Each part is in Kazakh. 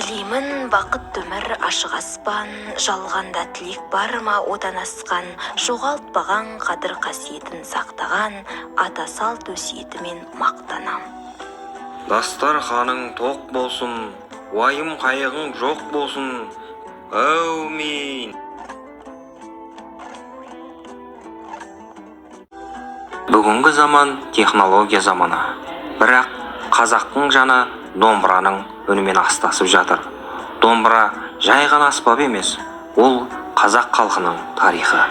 тілеймін бақыт өмір ашық аспан, жалғанда тілек бар ма одан асқан, жоғалтпаған қадір қасиетін сақтаған, ата салт өсиетімен мақтанам. Дастарханың тоқ болсын, уайым қайығың жоқ болсын. Әумин. Бүгінгі заман технология заманы. Бірақ қазақтың жаны домбыраның үнімен астасып жатыр. Домбыра жай ғана аспап емес, ол қазақ халқының тарихы.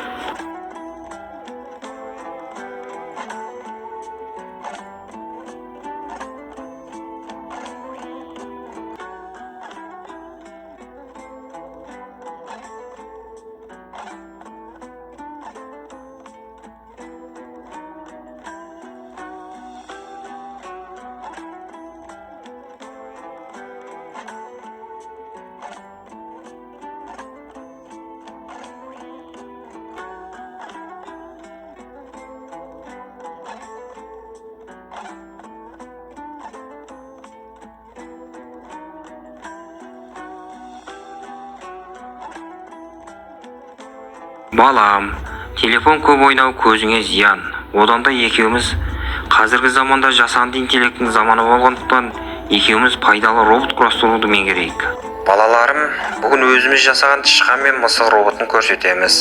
Балам, телефон көп ойнау көзіңе зиян. Одан да екеуміз қазіргі заманда жасанды интеллекттің заманы болғандықтан екеуміз пайдалы робот құрастыруды меңгерейік. Балаларым, бүгін өзіміз жасаған тышқан мен мысық роботын көрсетеміз.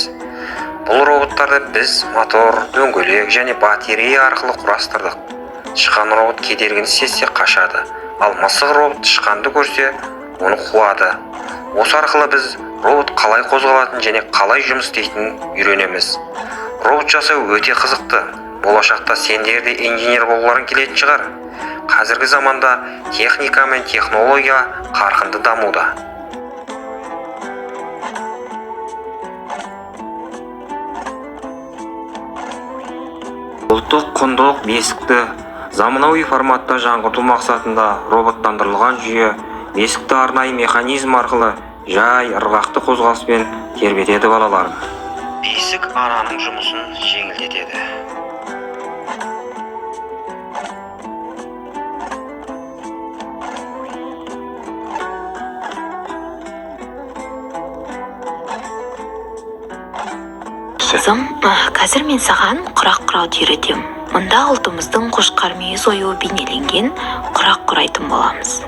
Бұл роботтарды біз мотор, дөңгелек және батарея арқылы құрастырдық. Тышқан робот кедергіні сезсе қашады, ал мысық робот тышқанды көрсе, оны қуады. Осы арқылы біз робот қалай қозғалатын және қалай жұмыс істейтінін үйренеміз. Робот жасау өте қызықты. Болашақта сендер де инженер болғыларың келетін шығар. Қазіргі заманда техника мен технология қарқынды дамуда. Ұлттық құндылық бесікті заманауи форматта жаңғырту мақсатында роботтандырылған жүйе бесікті арнайы механизм арқылы жай ырғақты қозғалыспен тербетеді балаларым. Бесік ананың жұмысын жеңілдетеді. Қызым, қазір мен саған құрақ құрауды үйретем. Мұнда ұлтымыздың қошқар мүйіз оюы бейнеленген құрақ құрайтын боламыз.